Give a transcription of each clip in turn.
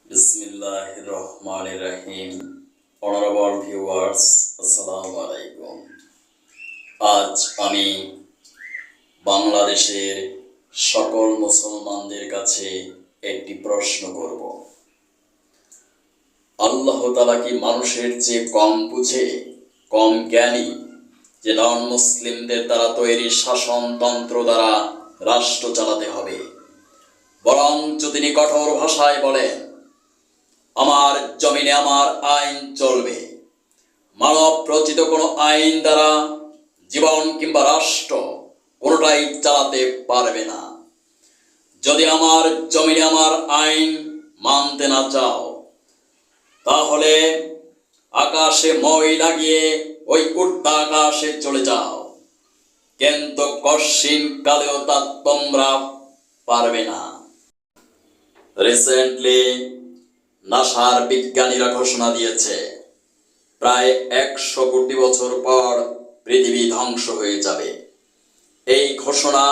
Bismillahir Rahmanir Rahim. Honorable viewers, Assalamu alaikum. আজ আমি বাংলাদেশের সকল মুসলমানদের কাছে একটি প্রশ্ন করব। আল্লাহ তাআলা কি মানুষের চেয়ে কম বুঝে, কম জ্ঞানী, যে নন মুসলিমদের দ্বারা তৈরি শাসনতন্ত্র দ্বারা রাষ্ট্র চালাতে হবে? বরঞ্চ তিনি কঠোর ভাষায় বলেন, আমার জমিনে আমার আইন চলবে। মানব রচিত কোনো আইন দ্বারা জীবন কিংবা রাষ্ট্র কোনোটাই চালাতে পারবে না। যদি আমার জমিনে আমার আইন মানতে না চাও, তাহলে আকাশে মই লাগিয়ে ওই উঠতা আকাশে চলে যাও, কিন্তু কশিন কালেও তা তোমরা পারবে না। রিসেন্টলি নাসার বিজ্ঞানীরা ঘোষণা দিয়েছে, প্রায় 100 কোটি বছর পর পৃথিবী ধ্বংস হয়ে যাবে। এই ঘোষণা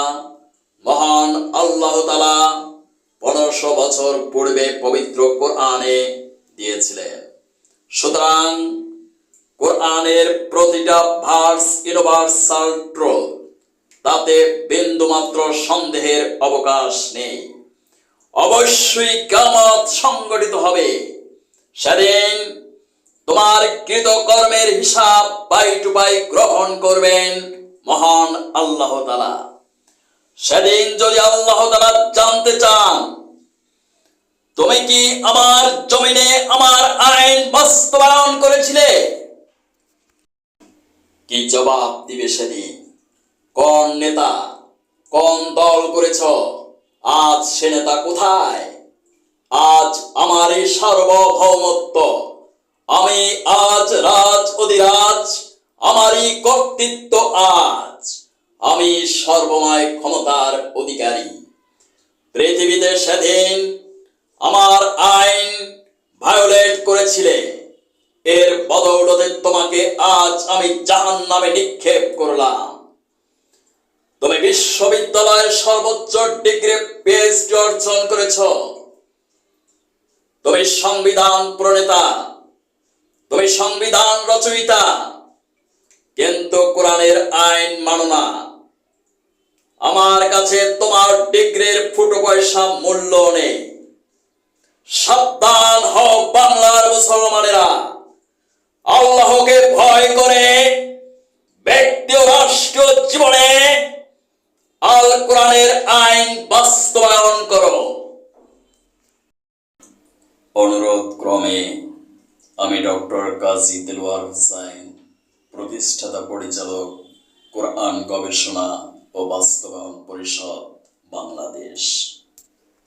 মহান আল্লাহ তাআলা 1500 বছর পূর্বে পবিত্র কোরআনে দিয়েছিলেন। সুতরাং কোরআনের প্রতিটা ভার্স ইউনিভার্সাল ট্রুথ, তাতে বিন্দুমাত্র সন্দেহের অবকাশ নেই। অবশ্যই কিয়ামত সংঘটিত হবে। সেদিন তোমার কৃতকর্মের হিসাব পাই টু পাই গ্রহণ করবেন মহান আল্লাহ তাআলা। সেদিন যদি আল্লাহ তাআলা জানতে চান তুমি কি আমার জমিনে আমার আইন বাস্তবায়ন করেছিলে, কি জবাব দিবে সেদিন? কোন নেতা, কোন দল করেছ? আজ সে নেতা কোথায়? আজ আমার এই সার্বভৌমত্ব, আমি আজ রাজ অধিরাজ, আমারই কর্তৃত্ব, আজ আমি সর্বময় ক্ষমতার অধিকারী। পৃথিবীতে সেদিন আমার আইন ভায়োলেট করেছিলে, এর বদৌলতে তোমাকে আজ আমি জাহান্নামে নিক্ষেপ করলাম। তুমি বিশ্ববিদ্যালয়ের সর্বোচ্চ ডিগ্রি পিএইচডি অর্জন করেছ, তুমি সংবিধান প্রণেতা, তুমি সংবিধান রচয়িতা, কিন্তু কোরআনের আইন মানো না। আমার কাছে তোমার ডিগ্রির ফুটো পয়সা মূল্য নেই। সাবধান হও বাংলার মুসলমানেরা, আল্লাহকে ভয় করে ব্যক্তি ও রাষ্ট্রীয় জীবনে আল কোরআনের আইন বাস্তবায়ন করো। অনুরোধ ক্রমে আমি ডক্টর কাজী দেলোয়ার হোসেন, প্রতিষ্ঠাতা পরিচালক, কোরআন গবেষণা ও বাস্তবায়ন পরিষদ, বাংলাদেশ।